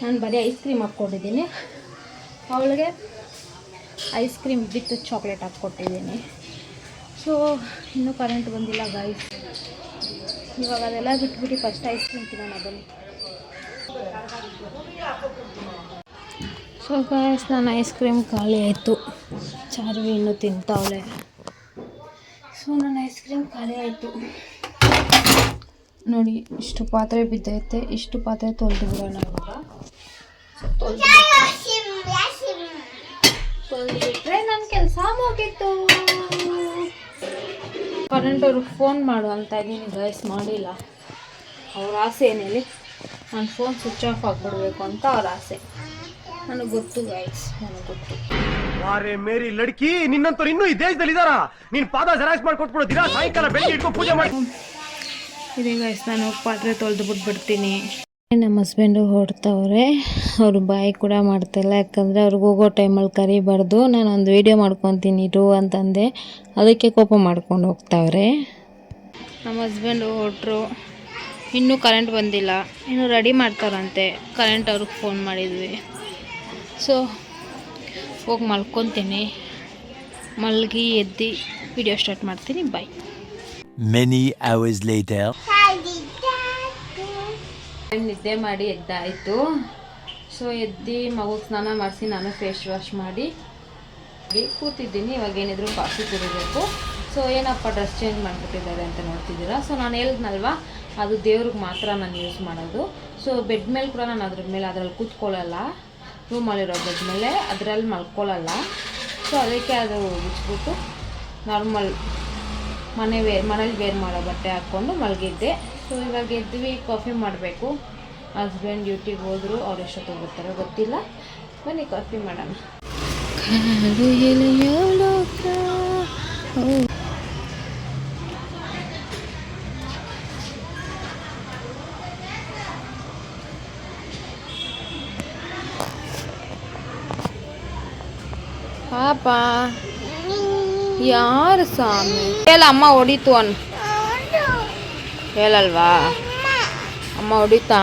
ನಾನು ಬರೀ ಐಸ್ ಕ್ರೀಮ್ ಹಾಕ್ಕೊಂಡಿದ್ದೀನಿ. ಅವಳಿಗೆ ಐಸ್ ಕ್ರೀಮ್ ವಿತ್ ಚಾಕ್ಲೇಟ್ ಹಾಕ್ಕೊಟ್ಟಿದ್ದೀನಿ. ಸೊ ಇನ್ನೂ ಕರೆಂಟ್ ಬಂದಿಲ್ಲ ಗಾಯ್ಸ್. ಇವಾಗ ಅದೆಲ್ಲ ಬಿಟ್ಬಿಟ್ಟು ಫಸ್ಟ್ ಐಸ್ ಕ್ರೀಮ್ ತಿನ್ನೋಣ ಬನ್ನಿ. ಸೊ ಗಾಯ್ಸ್, ನಾನು ಐಸ್ ಕ್ರೀಮ್ ಖಾಲಿ ಆಯಿತು. ಚಾರ್ವಿ ಇನ್ನೂ ತಿಂತಾವಳೆ. ಸೊ ನನ್ನ ಐಸ್ ಕ್ರೀಮ್ ಖಾಲಿ ಆಯಿತು. ನೋಡಿ ಇಷ್ಟು ಪಾತ್ರೆ ಬಿದ್ದೈತೆ. ಇಷ್ಟು ಪಾತ್ರೆ ತೊಳೆದು ಬಿಡೋಣ ಇವಾಗ. ತೊಳೆದುಬಿಟ್ರೆ ನನ್ನ ಕೆಲಸ ಮುಗೀತು. ಕರೆಂಟ್ ಅವ್ರಿಗೆ ಫೋನ್ ಮಾಡು ಅಂತ ಇದ್ದೀನಿ ಗೈಸ್, ಮಾಡಿಲ್ಲ. ಅವ್ರ ಆಸೆ ಏನೇಳಿ ನನ್ನ ಫೋನ್ ಸ್ವಿಚ್ ಆಫ್ ಆಗಿಬಿಡ್ಬೇಕು ಅಂತ ಅವ್ರ ಆಸೆ. ನನಗೆ ಗೊತ್ತು ಗೈಸ್, ನನಗೆ ಗೊತ್ತು. ವಾರೆ ಮೇರಿ ಲಡ್ಕಿ, ನಿನ್ನಂತವ್ರು ಇನ್ನೂ ಈ ದೇಶದಲ್ಲಿ ಇದಾರ? ನೀನ್ ಪಾದ ಜೆರಾಕ್ಸ್ ಮಾಡ್ಕೊಟ್ಬಿಡು, ದಿನ ಸಾಯಂಕಾಲ ಬೆಳಿಗ್ಗೆ ಇಟ್ಕೊಂಡು ಪೂಜೆ ಮಾಡಿ. ಇದೆ ಗೈಸ್, ನಾನು ಪಾತ್ರೆ ತೊಳೆದು ಬಿಟ್ಬಿಡ್ತೀನಿ. ನಮ್ಮ ಹಸ್ಬೆಂಡು ಹೊಡ್ತವ್ರೆ. ಅವರು ಬಾಯಿ ಕೂಡ ಮಾಡ್ತಾಯಿಲ್ಲ. ಯಾಕಂದರೆ ಅವ್ರಿಗೆ ಹೋಗೋ ಟೈಮಲ್ಲಿ ಕರಿಬಾರ್ದು, ನಾನು ಒಂದು ವೀಡಿಯೋ ಮಾಡ್ಕೊತೀನಿ ಇರು ಅಂತಂದೆ. ಅದಕ್ಕೆ ಕೋಪ ಮಾಡ್ಕೊಂಡು ಹೋಗ್ತಾವ್ರೆ. ನಮ್ಮ ಹಸ್ಬೆಂಡು ಹೊರಟ್ರು. ಇನ್ನೂ ಕರೆಂಟ್ ಬಂದಿಲ್ಲ, ಇನ್ನೂ ರೆಡಿ ಮಾಡ್ತಾರಂತೆ. ಕರೆಂಟ್ ಅವ್ರಿಗೆ ಫೋನ್ ಮಾಡಿದ್ವಿ. ಸೊ ಹೋಗಿ ಮಲ್ಕೊತೀನಿ. ಮಲಗಿ ಎದ್ದು ವಿಡಿಯೋ ಸ್ಟಾರ್ಟ್ ಮಾಡ್ತೀನಿ. ಬಾಯ್. Many hours later. ನಿದ್ದೆ ಮಾಡಿ ಎದ್ದಾಯಿತು. ಸೊ ಎದ್ದು ಮಗುಗೆ ಸ್ನಾನ ಮಾಡಿಸಿ ನಾನು ಫೇಸ್ ವಾಶ್ ಮಾಡಿ ಕೂತಿದ್ದೀನಿ. ಇವಾಗ ಏನಿದ್ರು ಕಾಫಿ ಕುಡಿಬೇಕು. ಸೊ ಏನಪ್ಪ ಡ್ರೆಸ್ ಚೇಂಜ್ ಮಾಡಿಬಿಟ್ಟಿದ್ದಾರೆ ಅಂತ ನೋಡ್ತಿದ್ದೀರಾ. ಸೊ ನಾನು ಹೇಳಿದ್ನಲ್ವ, ಅದು ದೇವ್ರಿಗೆ ಮಾತ್ರ ನಾನು ಯೂಸ್ ಮಾಡೋದು. ಸೊ ಸೊ ಬೆಡ್ ಮೇಲೆ ಕೂಡ ನಾನು ಅದ್ರಲ್ಲಿ ಕೂತ್ಕೊಳ್ಳಲ್ಲ, ರೂಮಲ್ಲಿರೋ ಬೆಡ್ ಮೇಲೆ ಅದರಲ್ಲಿ ಮಲ್ಕೊಳ್ಳಲ್ಲ. ಸೊ ಅದಕ್ಕೆ ಅದು ಬಿಚ್ಬಿಟ್ಟು ನಾರ್ಮಲ್ ಮನೇಲಿ ವೇರ್ ಮಾಡೋ ಬಟ್ಟೆ ಹಾಕ್ಕೊಂಡು ಮಲಗಿದ್ದೆ. ಸೊ ಇವಾಗ ಎದ್ವಿ, ಕಾಫಿ ಮಾಡಬೇಕು. ಹಸ್ಬೆಂಡ್ ಡ್ಯೂಟಿಗೆ ಹೋದರು, ಅವ್ರು ಎಷ್ಟೊತ್ತಿಗೆ ಬರ್ತಾರೋ ಗೊತ್ತಿಲ್ಲ. ಬನ್ನಿ ಕಾಫಿ ಮಾಡೋಣ. ಪಾಪ ಯಾರು ಸ್ವಾಮಿ ಹೇಳ, ಅಮ್ಮ ಹೊಡಿತು ಅನ್ ಹೇಳಲ್ವಾ? ಅಮ್ಮ ಹೊಡಿತಾ?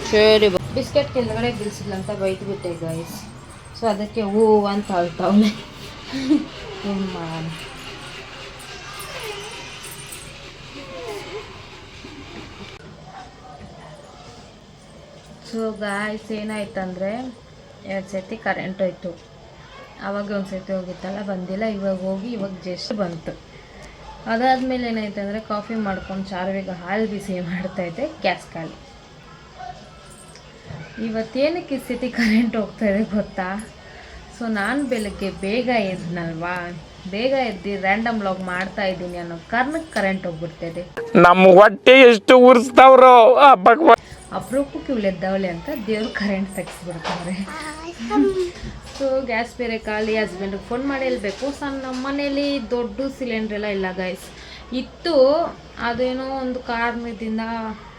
ಸರಿ, ಬಿಸ್ಕೆಟ್ ಕೆಳಗಡೆ ಬೀಳ್ಸಿದ್ಲಂತ ಬೈದ್ಬಿಟ್ಟೆ ಗೈಸ್. ಸೊ ಅದಕ್ಕೆ ಹೂ ಅಂತ ಅಳ್ತಾವಳೆ. ಏನು ಮಾಡೋಣ? ಸೊ ಗಾಯ್ಸ್ ಏನಾಯ್ತಂದರೆ 2 ಸತಿ ಕರೆಂಟ್ ಹೋಯ್ತು. ಆವಾಗ ಒಂದು ಸತಿ ಹೋಗಿತ್ತಲ್ಲ, ಬಂದಿಲ್ಲ. ಇವಾಗ ಜಸ್ಟ್ ಬಂತು. ಅದಾದಮೇಲೆ ಏನಾಯ್ತಂದರೆ ಕಾಫಿ ಮಾಡ್ಕೊಂಡು ಚಾರ್ವಿಗೆ ಹಾಲು ಬಿಸಿ ಮಾಡ್ತಾಯಿದ್ದೆ, ಗ್ಯಾಸ್ ಖಾಲಿ. ಇವತ್ತೇನಕ್ಕೆ ಈ ಸತಿ ಕರೆಂಟ್ ಹೋಗ್ತಾಯಿದೆ ಗೊತ್ತಾ? ಸೊ ನಾನು ಬೆಳಗ್ಗೆ ಬೇಗ ಎದ್ನಲ್ವಾ, ಬೇಗ ಎದ್ದು ರ್ಯಾಂಡಮ್ ಲಾಗ್ ಮಾಡ್ತಾ ಇದ್ದೀನಿ ಅನ್ನೋ ಕಾರಣಕ್ಕೆ ಕರೆಂಟ್ ಹೋಗ್ಬಿಡ್ತಾಯಿದೆ. ನಮ್ಮ ಹೊಟ್ಟೆ ಎಷ್ಟು ಉರಿಸ್ತಾವ್ರೋ ಅಪರೂಪಕ್ಕೆ ಇವಳು ಎದ್ದವಳೆ ಅಂತ ದೇವ್ರು ಕರೆಂಟ್ ತೆಗೆಸ್ಬಿಡ್ತಾರೆ. ಸೊ ಗ್ಯಾಸ್ ಬೇರೆ ಖಾಲಿ. ಹಸ್ಬೆಂಡಿಗೆ ಫೋನ್ ಮಾಡಿ ಹೇಳ್ಬೇಕು. ಸೊ ನಮ್ಮ ಮನೇಲಿ ದೊಡ್ಡ ಸಿಲಿಂಡ್ರ್ ಎಲ್ಲ ಇಲ್ಲ ಗೈಸ್. ಇತ್ತು, ಅದೇನೋ ಒಂದು ಕಾರಣದಿಂದ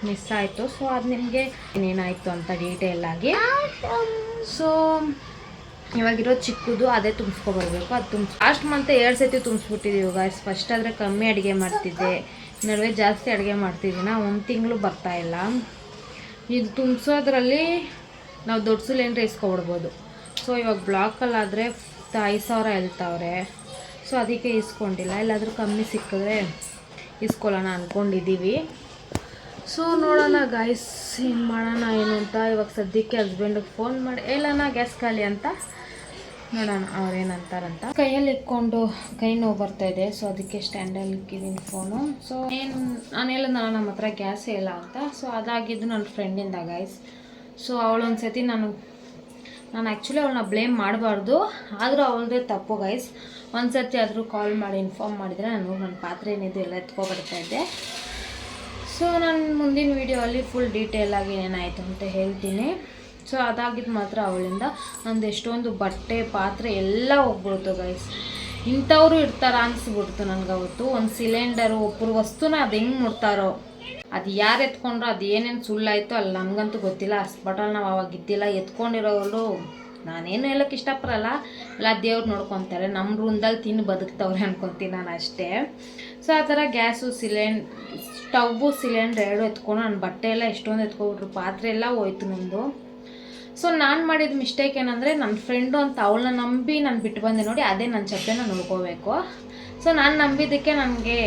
ಮಿಸ್ ಆಯಿತು. ಸೊ ಅದು ನಿಮಗೆ ಏನೇನಾಯಿತು ಅಂತ ಡೀಟೇಲ್ ಆಗಿ. ಸೊ ಇವಾಗಿರೋ ಚಿಕ್ಕದು ಅದೇ ತುಂಬಿಸ್ಕೊಬರ್ಬೇಕು. ಅದು ಲಾಸ್ಟ್ ಮಂತ್ 2 ಸತಿ ತುಂಬಿಸ್ಬಿಟ್ಟಿದ್ದೀವಿ ಗೈಸ್. ಫಸ್ಟ್ ಆದರೆ ಕಮ್ಮಿ ಅಡುಗೆ ಮಾಡ್ತಿದ್ದೆ, ನಡುವೆ ಜಾಸ್ತಿ ಅಡುಗೆ ಮಾಡ್ತಿದ್ದೀನ. 1 ತಿಂಗಳು ಬರ್ತಾಯಿಲ್ಲ. ಇದು ತುಂಬಿಸೋದ್ರಲ್ಲಿ ನಾವು ದೊಡ್ಡ ಸಿಲಿಂಡ್ರ್ ಇಸ್ಕೊಬಿಡ್ಬೋದು. ಸೊ ಇವಾಗ ಬ್ಲಾಕಲ್ಲಾದರೆ 5,000 ಹೇಳ್ತಾವ್ರೆ. ಸೊ ಅದಕ್ಕೆ ಇಸ್ಕೊಂಡಿಲ್ಲ. ಎಲ್ಲಾದರೂ ಕಮ್ಮಿ ಸಿಕ್ಕಿದ್ರೆ ಇಸ್ಕೊಳ್ಳೋಣ ಅಂದ್ಕೊಂಡಿದ್ದೀವಿ. ಸೊ ನೋಡೋಣ ಗಾಯ್ಸ್, ಏನು ಮಾಡೋಣ ಏನು ಅಂತ. ಇವಾಗ ಸದ್ಯಕ್ಕೆ ಹಸ್ಬೆಂಡಿಗೆ ಫೋನ್ ಮಾಡಿ ಹೇಳೋಣ ಗ್ಯಾಸ್ ಖಾಲಿ ಅಂತ. ನೋಡೋಣ ಅವ್ರೇನಂತಾರಂತ. ಕೈಯಲ್ಲಿ ಇಟ್ಕೊಂಡು ಕೈ ನೋವು ಬರ್ತಾಯಿದೆ. ಸೊ ಅದಕ್ಕೆ ಸ್ಟ್ಯಾಂಡಲ್ಲಿ ಇಕ್ಕಿದ್ದೀನಿ ಫೋನು. ಸೊ ನಾನು ಹೇಳಿದ್ನಲ್ಲ ನಮ್ಮ ಹತ್ರ ಗ್ಯಾಸ್ ಇಲ್ಲ ಅಂತ. ಸೊ ಅದಾಗಿದ್ದು ನನ್ನ ಫ್ರೆಂಡಿಂದ ಗೈಸ್. ಸೊ ಅವಳೊಂದು ಸತಿ ನಾನು ಆ್ಯಕ್ಚುಲಿ ಅವಳನ್ನ ಬ್ಲೇಮ್ ಮಾಡಬಾರ್ದು, ಆದರೂ ಅವಳದೇ ತಪ್ಪು ಗೈಸ್. ಒಂದು ಸರ್ತಿ ಆದರೂ ಕಾಲ್ ಮಾಡಿ ಇನ್ಫಾರ್ಮ್ ಮಾಡಿದರೆ ನನ್ನ ಪಾತ್ರೆ ಏನಿದೆ ಎಲ್ಲ ಎತ್ಕೊಬರ್ತಾಯಿದ್ದೆ. ಸೊ ನಾನು ಮುಂದಿನ ವೀಡಿಯೋಲ್ಲಿ ಫುಲ್ ಡೀಟೇಲಾಗಿ ಏನಾಯಿತು ಅಂತ ಹೇಳ್ತೀನಿ. ಸೊ ಅದಾಗಿದ್ದು ಮಾತ್ರ ಅವಳಿಂದ ನಂದು ಎಷ್ಟೊಂದು ಬಟ್ಟೆ ಪಾತ್ರೆ ಎಲ್ಲ ಹೋಗ್ಬಿಡ್ತು ಗೈಸ್. ಇಂಥವ್ರು ಇರ್ತಾರ ಅನಿಸ್ಬಿಡ್ತು ನನಗೆ ಅವತ್ತು. ಒಂದು ಸಿಲಿಂಡರು, ಒಬ್ಬರು ವಸ್ತುನ ಅದು ಹೆಂಗೆ ಮುಡ್ತಾರೋ, ಅದು ಯಾರು ಎತ್ಕೊಂಡ್ರು, ಅದು ಏನೇನು ಸುಳ್ಳಾಯಿತು ಅಲ್ಲಿ ನಮಗಂತೂ ಗೊತ್ತಿಲ್ಲ. ಹಾಸ್ಪಿಟಲ್ ನಾವು ಅವಾಗ ಇದ್ದಿಲ್ಲ. ಎತ್ಕೊಂಡಿರೋರು ನಾನೇನು ಹೇಳೋಕ್ಕೆ ಇಷ್ಟಪಡಲ್ಲ, ಎಲ್ಲ ದೇವ್ರು ನೋಡ್ಕೊತಾರೆ. ನಮ್ಮ ರೂಮ್ದಲ್ಲಿ ತಿಂದು ಬದುಕ್ತವ್ರೆ ಅನ್ಕೊತೀನಿ ನಾನು ಅಷ್ಟೇ. ಸೊ ಆ ಥರ ಗ್ಯಾಸು, ಸ್ಟವ್ವು, ಸಿಲಿಂಡ್ರ್ 2 ಎತ್ಕೊಂಡು ನನ್ನ ಬಟ್ಟೆ ಎಲ್ಲ ಎಷ್ಟೊಂದು ಎತ್ಕೊಬಿಟ್ರು. ಪಾತ್ರೆ ಎಲ್ಲ ಹೋಯ್ತು ನಂದು. ಸೊ ನಾನು ಮಾಡಿದ ಮಿಸ್ಟೇಕ್ ಏನಂದರೆ, ನನ್ನ ಫ್ರೆಂಡು ಅಂತ ಅವಳನ್ನ ನಂಬಿ ನಾನು ಬಿಟ್ಟು ಬಂದೆ ನೋಡಿ, ಅದೇ ನನ್ನ ಚಪ್ಪೆನ ನೋಡ್ಕೋಬೇಕು. ಸೊ ನಾನು ನಂಬಿದ್ದಕ್ಕೆ ನನಗೆ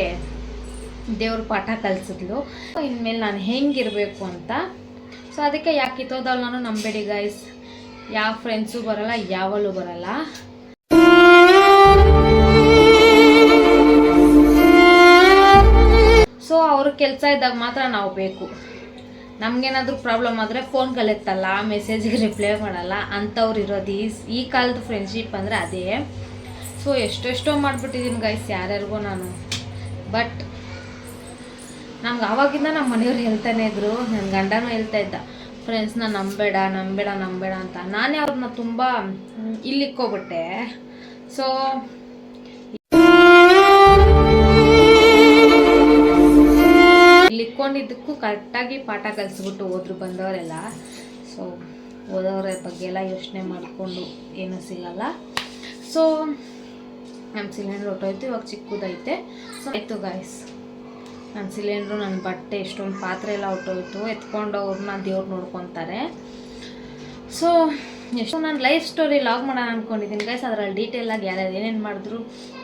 ದೇವ್ರ ಪಾಠ ಕಲಿಸಿದ್ಲು, ಇನ್ಮೇಲೆ ನಾನು ಹೆಂಗಿರಬೇಕು ಅಂತ. ಸೊ ಅದಕ್ಕೆ ಯಾಕೆ ಕಿತ್ತೋದವ್ಳು ನಾನು ನಂಬೇಡಿ ಗೈಸ್. ಯಾವ ಫ್ರೆಂಡ್ಸು ಬರಲ್ಲ, ಯಾವಳು ಬರಲ್ಲ. ಸೊ ಅವ್ರ ಕೆಲಸ ಇದ್ದಾಗ ಮಾತ್ರ ನಾವು ಬೇಕು. ನಮಗೇನಾದರೂ ಪ್ರಾಬ್ಲಮ್ ಆದರೆ ಫೋನ್ ಕಲೆತ್ತಲ್ಲ, ಮೆಸೇಜಿಗೆ ರಿಪ್ಲೈ ಮಾಡಲ್ಲ, ಅಂಥವ್ರು ಇರೋದು ಈ ಕಾಲದ ಫ್ರೆಂಡ್ಶಿಪ್ ಅಂದರೆ ಅದೇ. ಸೊ ಎಷ್ಟೆಷ್ಟೋ ಮಾಡಿಬಿಟ್ಟಿದ್ದೀನಿ ಗೈಸ್ ಯಾರ್ಯಾರಿಗೋ ನಾನು. ಬಟ್ ನಮ್ಗೆ ಆವಾಗಿಂದ ನಮ್ಮ ಮನೆಯವ್ರು ಹೇಳ್ತಾನೆ ಇದ್ರು, ನನ್ನ ಗಂಡನೂ ಹೇಳ್ತಾ ಇದ್ದ, ಫ್ರೆಂಡ್ಸ್ನ ನಂಬೇಡ ಅಂತ. ನಾನೇ ಅವ್ರನ್ನ ತುಂಬ ಇಲ್ಲಿಕ್ಕೋಗ್ಬಿಟ್ಟೆ. ಸೊ ಇಲ್ಲಿಕ್ಕೊಂಡಿದ್ದಕ್ಕೂ ಕರೆಕ್ಟಾಗಿ ಪಾಠ ಕಲಿಸ್ಬಿಟ್ಟು ಹೋದ್ರು ಬಂದವರೆಲ್ಲ. ಸೊ ಓದೋರ ಬಗ್ಗೆ ಎಲ್ಲ ಯೋಚನೆ ಮಾಡಿಕೊಂಡು ಏನೂ ಸಿಗಲ್ಲ. ಸೊ ನಮ್ಮ ಸಿಲಿಂಡ್ರ್ ಹೊಟ್ಟೋಯ್ತು, ಇವಾಗ ಚಿಕ್ಕದೈತೆ. ಸೊ ಆಯಿತು ಗಾಯ್ಸ್, ನನ್ನ ಸಿಲಿಂಡ್ರು, ನನ್ನ ಬಟ್ಟೆ, ಎಷ್ಟೊಂದು ಪಾತ್ರೆ ಎಲ್ಲ ಹೊಟ್ಟೋಯ್ತು. ಎತ್ಕೊಂಡವ್ರನ್ನ ದೇವ್ರು ನೋಡ್ಕೊತಾರೆ. ಸೊ ಎಷ್ಟು ನಾನು ಲೈಫ್ ಸ್ಟೋರಿ ಲಾಗ್ ಮಾಡೋಣ ಅಂದ್ಕೊಂಡಿದ್ದೀನಿ ಗೈಸ್. ಅದರಲ್ಲಿ ಡೀಟೇಲಾಗಿ ಯಾರ್ಯಾರು ಏನೇನು ಮಾಡಿದ್ರು,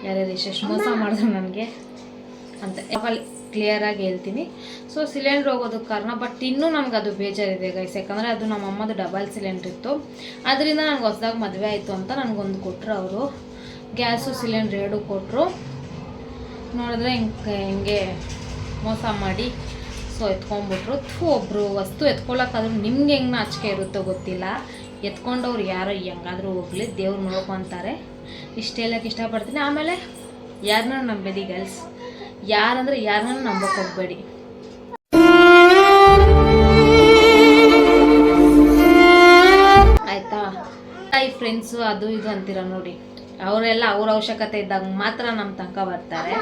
ಯಾರ್ಯಾರು ಎಷ್ಟೆಷ್ಟು ಮೋಸ ಮಾಡಿದ್ರು ನನಗೆ ಅಂತ ಕ್ಲಿಯರಾಗಿ ಹೇಳ್ತೀನಿ. ಸೊ ಸಿಲಿಂಡ್ರ್ ಹೋಗೋದಕ್ಕೆ ಕಾರಣ, ಬಟ್ ಇನ್ನೂ ನನಗೆ ಅದು ಬೇಜಾರಿದೆ ಗೈಸ್. ಯಾಕಂದರೆ ಅದು ನಮ್ಮ ಅಮ್ಮದು ಡಬಲ್ ಸಿಲಿಂಡ್ರ್ ಇತ್ತು. ಅದರಿಂದ ನನಗೆ ಹೊಸದಾಗಿ ಮದುವೆ ಆಯಿತು ಅಂತ ನನಗೊಂದು ಕೊಟ್ಟರು ಅವರು. ಗ್ಯಾಸು ಸಿಲಿಂಡ್ರ್ 2 ಕೊಟ್ಟರು. ನೋಡಿದ್ರೆ ಹಿಂಗೆ ಮೋಸ ಮಾಡಿ. ಸೊ ಸೊ ಎತ್ಕೊಂಡ್ಬಿಟ್ರು. ಒಬ್ಬರು ವಸ್ತು ಎತ್ಕೊಳ್ಳೋಕ್ಕಾದ್ರೂ ನಿಮ್ಗೆ ಹೆಂಗೆ ನಾಚಿಕೆ ಇರುತ್ತೋ ಗೊತ್ತಿಲ್ಲ, ಎತ್ಕೊಂಡವ್ರು ಯಾರೋ ಹೆಂಗಾದರೂ ಹೋಗಲಿ, ದೇವ್ರು ನೋಡ್ಕೊತಾರೆ. ಇಷ್ಟು ಹೇಳೋಕ್ಕೆ ಇಷ್ಟಪಡ್ತೀನಿ. ಆಮೇಲೆ ಯಾರನ್ನ ನಂಬೇಡಿ ಗರ್ಲ್ಸ್, ಯಾರಂದರೆ ಯಾರನ್ನ ನಂಬೋಕೆ ಹೋಗಬೇಡಿ. ಆಯಿತಾ? ಈ ಫ್ರೆಂಡ್ಸು ಅದು ಇದು ಅಂತೀರ ನೋಡಿ, ಅವರೆಲ್ಲ ಅವ್ರ ಅವಶ್ಯಕತೆ ಇದ್ದಾಗ ಮಾತ್ರ ನಮ್ಮ ತನಕ ಬರ್ತಾರೆ.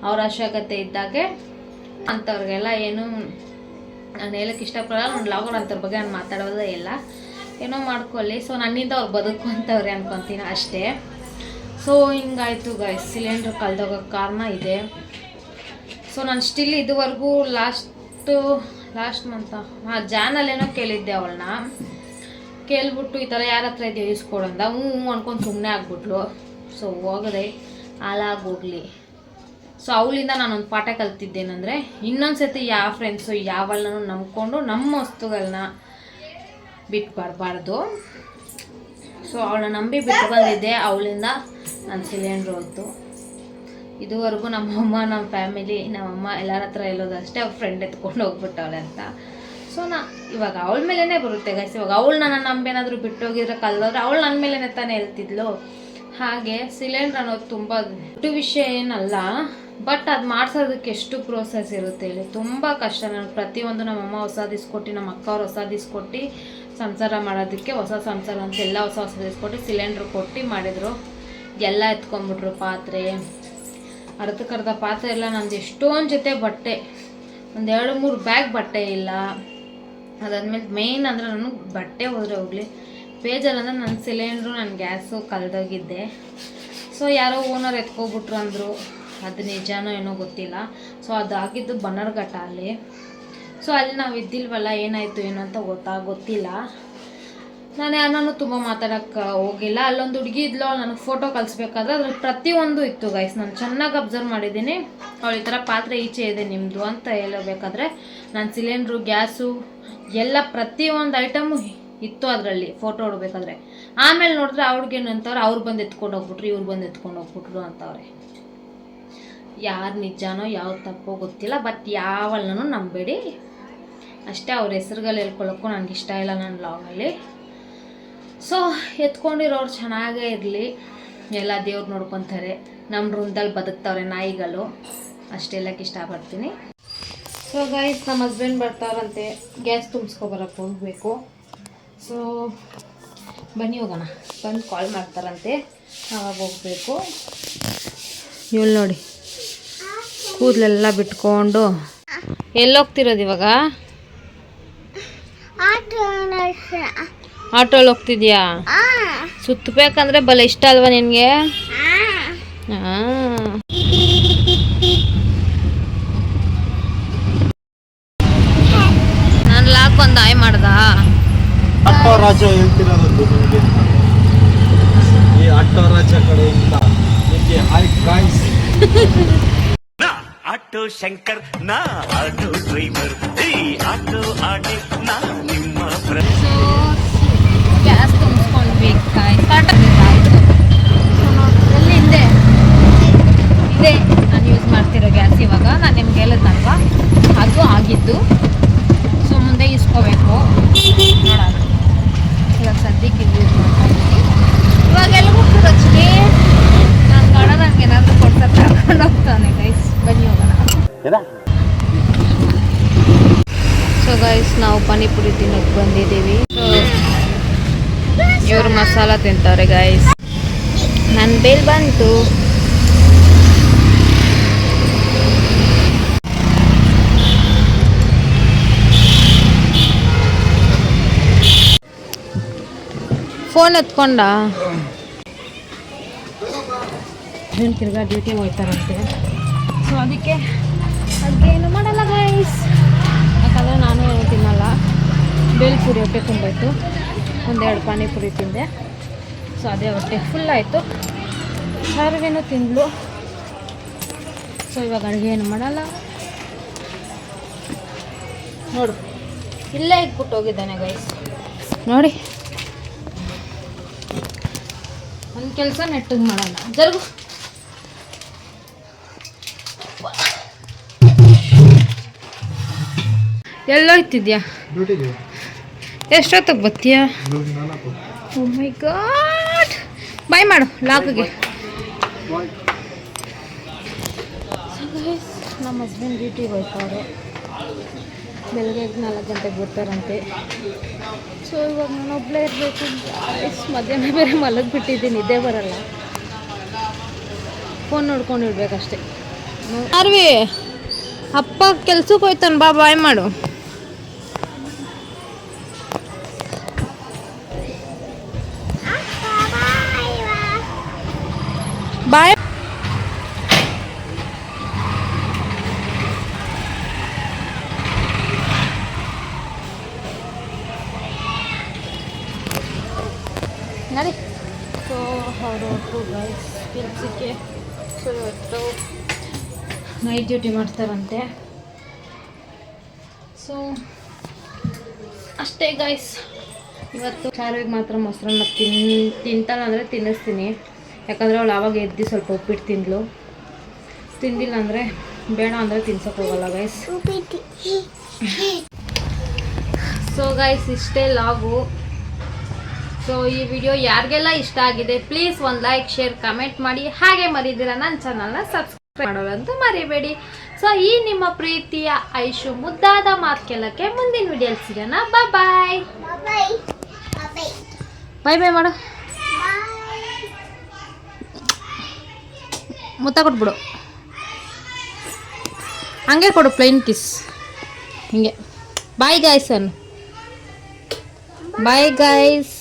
ಅವ್ರ ಅವಶ್ಯಕತೆ ಇದ್ದಾಗೆ ಅಂಥವ್ರಿಗೆಲ್ಲ ಏನು ನಾನು ಹೇಳೋಕ್ಕೆ ಇಷ್ಟಪಡಲ್ಲ. ನನ್ನ ಲಾಗರ್ ಅಂಥವ್ರ ಬಗ್ಗೆ ನಾನು ಮಾತಾಡೋದೇ ಇಲ್ಲ, ಏನೋ ಮಾಡ್ಕೊಳ್ಳಿ. ಸೊ ನನ್ನಿಂದ ಅವ್ರು ಬದುಕುವಂಥವ್ರೆ ಅನ್ಕೊತೀನಿ ಅಷ್ಟೇ. ಸೊ ಹಿಂಗಾಯಿತು ಗೈಸ್, ಸಿಲಿಂಡ್ರ್ ಕಳೆದೋಗೋಕ್ಕೆ ಕಾರಣ ಇದೆ. ಸೊ ನಾನು ಸ್ಟಿಲ್ ಇದುವರೆಗೂ ಲಾಸ್ಟ್ ಮಂತ ಜಾನಲ್ಲೇನೋ ಕೇಳಿದ್ದೆ ಅವಳನ್ನ, ಕೇಳ್ಬಿಟ್ಟು ಈ ಥರ ಯಾರ ಹತ್ರ ಇದೆಯೋ ಇಸ್ಕೊಡಂದ, ಹ್ಞೂ ಅನ್ಕೊಂಡು ಸುಮ್ಮನೆ ಆಗ್ಬಿಟ್ಲು. ಸೊ ಹೋಗದೆ ಹಾಳಾಗೋಗ್ಲಿ. ಸೊ ಅವಳಿಂದ ನಾನೊಂದು ಪಾಠ ಕಲ್ತಿದ್ದೇನೆಂದರೆ, ಇನ್ನೊಂದು ಸತಿ ಯಾವ ಫ್ರೆಂಡ್ಸು ಯಾವಲ್ಲನೂ ನಂಬ್ಕೊಂಡು ನಮ್ಮ ವಸ್ತುಗಳನ್ನ ಬಿಟ್ಟು ಬರಬಾರ್ದು. ಸೊ ಅವಳನ್ನ ನಂಬಿ ಬಿಟ್ಟು ಬಂದಿದ್ದೆ, ಅವಳಿಂದ ನನ್ನ ಸಿಲಿಂಡ್ರ್ ಹೋಯ್ತು. ಇದುವರೆಗೂ ನಮ್ಮಮ್ಮ, ನಮ್ಮ ಫ್ಯಾಮಿಲಿ, ನಮ್ಮಮ್ಮ ಎಲ್ಲರ ಹತ್ರ ಎಲ್ಲೋದಷ್ಟೇ ಅವ್ರ ಫ್ರೆಂಡ್ ಎತ್ಕೊಂಡು ಹೋಗ್ಬಿಟ್ಟವಳೆ ಅಂತ. ಸೊ ಇವಾಗ ಅವಳ ಮೇಲೇ ಬರುತ್ತೆ ಗೈಸ್. ಇವಾಗ ಅವಳು ನನ್ನ ನಂಬೇನಾದರೂ ಬಿಟ್ಟೋಗಿದ್ರೆ ಕಲ್ದೋದ್ರೆ ಅವಳು ನನ್ನ ಮೇಲೇ ತಾನೇ ಹೇಳ್ತಿದ್ಲು. ಹಾಗೆ ಸಿಲಿಂಡ್ರ್ ಅನ್ನೋದು ತುಂಬ ದೊಡ್ಡ ವಿಷಯ ಏನಲ್ಲ, ಬಟ್ ಅದು ಮಾಡಿಸೋದಕ್ಕೆ ಎಷ್ಟು ಪ್ರೋಸೆಸ್ ಇರುತ್ತೆ ಹೇಳಿ, ತುಂಬ ಕಷ್ಟ. ನಾನು ಪ್ರತಿಯೊಂದು ನಮ್ಮಮ್ಮ ಹೊಸದಿಸ್ಕೊಟ್ಟು, ನಮ್ಮ ಅಕ್ಕವ್ರು ಹೊಸದಿಸ್ಕೊಟ್ಟು ಸಂಸಾರ ಮಾಡೋದಕ್ಕೆ, ಹೊಸ ಸಂಸಾರ ಅಂತ ಎಲ್ಲ ಹೊಸದಿಸ್ಕೊಟ್ಟು ಸಿಲಿಂಡ್ರ್ ಕೊಟ್ಟು ಮಾಡಿದರು. ಎಲ್ಲ ಎತ್ಕೊಂಡ್ಬಿಟ್ರು, ಪಾತ್ರೆ ಅರ್ಧಕ್ಕರ್ಧ ಪಾತ್ರೆ ಎಲ್ಲ. ನಂದು ಎಷ್ಟೊಂದು ಜೊತೆ ಬಟ್ಟೆ, ಒಂದು 2-3 ಬ್ಯಾಗ್ ಬಟ್ಟೆ ಇಲ್ಲ. ಅದಾದ್ಮೇಲೆ ಮೇಯ್ನ್ ಅಂದರೆ ನನಗೆ ಬಟ್ಟೆ ಹೋದರೆ ಹೋಗಲಿ ಬೇಜಾರು ಅಂದರೆ ನನ್ನ ಸಿಲಿಂಡ್ರು, ನನ್ನ ಗ್ಯಾಸು ಕಳೆದೋಗಿದ್ದೆ. ಸೊ ಯಾರೋ ಓನರ್ ಎತ್ಕೊಬಿಟ್ರು ಅಂದರು, ಅದು ನಿಜಾನೋ ಏನೋ ಗೊತ್ತಿಲ್ಲ. ಸೊ ಅದಾಗಿದ್ದು ಬನ್ನರ್ಘಟ್ಟ ಅಲ್ಲಿ. ಸೊ ಅಲ್ಲಿ ನಾವು ಇದ್ದಿಲ್ವಲ್ಲ, ಏನಾಯಿತು ಏನು ಅಂತ ಗೊತ್ತಿಲ್ಲ. ನಾನು ಯಾರನ್ನೂ ತುಂಬ ಮಾತಾಡೋಕ್ಕೆ ಹೋಗಿಲ್ಲ. ಅಲ್ಲೊಂದು ಹುಡುಗಿ ಇದ್ಲು, ನನಗೆ ಫೋಟೋ ಕಳಿಸ್ಬೇಕಾದ್ರೆ ಅದ್ರಲ್ಲಿ ಪ್ರತಿಯೊಂದು ಇತ್ತು ಗೈಸ್. ನಾನು ಚೆನ್ನಾಗಿ ಅಬ್ಸರ್ವ್ ಮಾಡಿದ್ದೀನಿ. ಅವಳು ಈ ಥರ ಪಾತ್ರೆ ಈಚೆ ಇದೆ ನಿಮ್ಮದು ಅಂತ ಹೇಳಬೇಕಾದ್ರೆ, ನಾನು ಸಿಲಿಂಡ್ರು, ಗ್ಯಾಸು ಎಲ್ಲ ಪ್ರತಿಯೊಂದು ಐಟಮು ಇತ್ತು ಅದರಲ್ಲಿ ಫೋಟೋ ಹೊಡ್ಬೇಕಾದ್ರೆ. ಆಮೇಲೆ ನೋಡಿದ್ರೆ ಅವ್ರಿಗೇನು ಅಂತವ್ರೆ, ಅವ್ರು ಬಂದು ಎತ್ಕೊಂಡು ಹೋಗ್ಬಿಟ್ರು, ಇವ್ರು ಬಂದು ಎತ್ಕೊಂಡು ಹೋಗ್ಬಿಟ್ರು ಅಂತವ್ರೆ. ಯಾರು ನಿಜಾನೋ ಯಾವ ತಪ್ಪೋ ಗೊತ್ತಿಲ್ಲ, ಬಟ್ ಯಾವಲ್ಲೂ ನಂಬೇಡಿ ಅಷ್ಟೇ. ಅವ್ರ ಹೆಸ್ರುಗಳು ಹೇಳ್ಕೊಳ್ಳೋಕ್ಕೂ ನನಗೆ ಇಷ್ಟ ಇಲ್ಲ ನನ್ನ ಲಾಗಲ್ಲಿ. ಸೊ ಎತ್ಕೊಂಡಿರೋರು ಚೆನ್ನಾಗೇ ಇರಲಿ, ಎಲ್ಲ ದೇವ್ರು ನೋಡ್ಕೊತಾರೆ. ನಮ್ಮ ರೂಮ್ದಲ್ಲಿ ಬದುಕ್ತವ್ರೆ ನಾಯಿಗಳು, ಅಷ್ಟೆಲ್ಲಕ್ಕೆ ಇಷ್ಟಪಡ್ತೀನಿ. ಸೊ ಗೈಸ್, ನಮ್ಮ ಹಸ್ಬೆಂಡ್ ಬರ್ತಾರಂತೆ, ಗ್ಯಾಸ್ ತುಂಬಿಸ್ಕೊಬರಕ್ಕೆ ಹೋಗಬೇಕು. ಸೊ ಬನ್ನಿ ಹೋಗೋಣ. ಬಂದು ಕಾಲ್ ಮಾಡ್ತಾರಂತೆ, ಆವಾಗ ಹೋಗಬೇಕು. ಇವಳು ನೋಡಿ ಕೂದಲೆಲ್ಲ ಬಿಟ್ಕೊಂಡು ಎಲ್ಲೋಗ್ತಿರೋದು ಇವಾಗ? ಆಟೋಲ್ಲಿ ಹೋಗ್ತಿದ್ಯಾ? ಸುತ್ತಬೇಕಂದ್ರೆ ಬಲ ಇಷ್ಟ ಅಲ್ವಾ ನಿನಗೆ? ನಾನು ಲಾಕ್ ಒಂದು ಆಯ್ ಮಾಡ್ದ. ಆಟೋ ರಾಜ ಹೇಳ್ತಿರೋದು ನಿಮಗೆ, ಈ ಆಟೋ ರಾಜ ಕಡೆಯಿಂದ ನಿಮಗೆ ಹಾಯ್ ಗಾಯ್ಸ್. ಆಟೋ ಶಂಕರ್ ನಾ ಆಟೋ ಡ್ರೈವರ್, ಈ ಆಟೋ ಆಡಿ ನಾ ನಿಮ್ಮ ಸೊ ಗ್ಯಾಸ್ ತುಂಬಿಸ್ಕೊಂಡ್ವಿ. ಎಲ್ಲಿ ಹಿಂದೆ ಇದೆ ನಾನು ಯೂಸ್ ಮಾಡ್ತಿರೋ ಗ್ಯಾಸ್. ಇವಾಗ ನಾನು ನಿಮ್ಗೆ ಹೇಳಿದ್ನಲ್ವಾ, ಅದು ಆಗಿದ್ದು. ಸೊ ಮುಂದೆ ಇಸ್ಕೋಬೇಕು ನೋಡೋಣ. ಇವಾಗ ಸದ್ಯಕ್ಕೆ ಯೂಸ್ ಮಾಡ್ತಾ ಇದ್ದೀನಿ. ಇವಾಗ ಎಲ್ಲಿ ಹೋಗ್ತಿರೋ ರಚನೆ? ನನ್ನ ಗಡ ನನಗೆ ಏನಾದರೂ ಕೊಡ್ತಾರೆ ಕರ್ಕೊಂಡು ಹೋಗ್ತಾನೆ ಗೈಸ್. ಬನ್ನಿ ಹೋಗೋಣ. ಸೊ ಗೈಸ್, ನಾವು ಪಾನಿಪುರಿ ತಿನ್ನೋಕೆ ಬಂದಿದ್ದೀವಿ. ಸೊ ಇವರು ಮಸಾಲ ತಿಂತಾರೆ ಗೈಸ್. ನನ್ನ ಬೇಲ್ ಬಂತು. ಫೋನ್ ಎತ್ಕೊಂಡ ಏನು ತಿರ್ಗಾ ಡ್ಯೂಟಿಗೆ ಹೋಗ್ತಾರಂತೆ. ಸೊ ಅದಕ್ಕೆ ಏನು ಮಾಡಲ್ಲ ಗೈಸ್, ಯಾಕಂದರೆ ನಾನು ಏನು ತಿನ್ನಲ್ಲ. ಬೇಲ್ಪುರಿ ಹೊಟ್ಟೆ ತುಂಬಿತ್ತು, 1-2 ಪಾನಿಪುರಿ ತಿಂದೆ. ಸೊ ಅದೇ ಹೊಟ್ಟೆ ಫುಲ್ ಆಯಿತು. ಸಾರಿಗೇನು ತಿಂದ್ಲು. ಸೊ ಇವಾಗ ಅಡುಗೆ ಏನು ಮಾಡಲ್ಲ. ನೋಡು, ಇಲ್ಲೇ ಇಟ್ಬಿಟ್ಟು ಹೋಗಿದ್ದಾನೆ ಗೈಸ್. ನೋಡಿ, ಒಂದು ಕೆಲಸ ನೆಟ್ಟಿಗೆ ಮಾಡಲ್ಲ. ಜರುಗು. ಎಲ್ಲೋಯ್ತಿದ್ಯಾ? ಡ್ಯೂಟಿಗೆ ಎಷ್ಟೊತ್ತಿಗೆ ಬರ್ತೀಯಾ? 4. ಓ ಮೈ ಗಾಡ್. ಬಾಯ್ ಮಾಡು ಲಾಗಿಗೆ. ನಮ್ಮ ಹಸ್ಬೆಂಡ್ ಡ್ಯೂಟಿಗೆ ಹೋಗ್ತಾರೆ. ಬೆಳಗ್ಗೆ 4 ಗಂಟೆಗೆ ಬರ್ತಾರಂತೆ. ಸೊ ಇವಾಗ ನಾನು ಒಬ್ಬಳೇ ಇರಬೇಕು. ಮಧ್ಯಾಹ್ನ ಬೇರೆ ಮಲಗಿಬಿಟ್ಟಿದ್ದೀನಿ, ನಿದ್ದೆ ಬರಲ್ಲ. ಫೋನ್ ನೋಡ್ಕೊಂಡಿರ್ಬೇಕಷ್ಟೆ. ಆರ್ವಿ ಅಪ್ಪ ಕೆಲ್ಸಕ್ಕೆ ಹೋಯ್ತಾನೆ, ಬಾ ಬಾಯ್ ಮಾಡು. ಬಾಯ್. ನಡಿ. ಸೊ ಅವರು ಗೈಸ್ ಕೆಲಸಕ್ಕೆ. ಸೊ ಇವತ್ತು ನೈಟ್ ಡ್ಯೂಟಿ ಮಾಡ್ತಾರಂತೆ. ಸೊ ಅಷ್ಟೇ ಗೈಸ್. ಇವತ್ತು ಚಾರುವಿಗೆ ಮಾತ್ರ ಮೊಸರನ್ನ ತಿಂತಾನೆ ಅಂದರೆ ತಿನ್ನಿಸ್ತೀನಿ. ಯಾಕಂದರೆ ಅವಳು ಆವಾಗ ಎದ್ದು ಸ್ವಲ್ಪ ಉಪ್ಪಿಟ್ಟು ತಿಂದಳು. ತಿಂದಿಲ್ಲ ಅಂದರೆ ಬೇಡ ಅಂದರೆ ತಿನ್ಸೋಕೆ ಹೋಗಲ್ಲ ಗೈಸ್. ಸೊ ಗೈಸ್ ಇಷ್ಟೇ ಲಾಗು. ಸೊ ಈ ವಿಡಿಯೋ ಯಾರಿಗೆಲ್ಲ ಇಷ್ಟ ಆಗಿದೆ ಪ್ಲೀಸ್ ಒಂದು ಲೈಕ್, ಶೇರ್, ಕಮೆಂಟ್ ಮಾಡಿ. ಹಾಗೆ ಮರಿದಿರ ನನ್ನ ಚಾನಲ್ನ ಸಬ್ಸ್ಕ್ರೈಬ್ ಮಾಡೋದಂತೂ ಮರಿಬೇಡಿ. ಸೊ ಈ ನಿಮ್ಮ ಪ್ರೀತಿಯ ಐಶು ಮುದ್ದಾದ ಮಾತು ಕೇಳಕ್ಕೆ ಮುಂದಿನ ವಿಡಿಯೋಲಿ ಸಿಗೋಣ. ಬಾಯ್ ಬಾಯ್ ಬಾಯ್ ಮಾಡು. ಮುತ್ತ ಕೊಟ್ಬಿಡು. ಹಂಗೆ ಕೊಡು, ಪ್ಲೈನ್ ಕಿಸ್ ಹಿಂಗೆ. ಬಾಯ್ ಗಾಯ್ಸ್ ಅನ್ನು. Bye guys.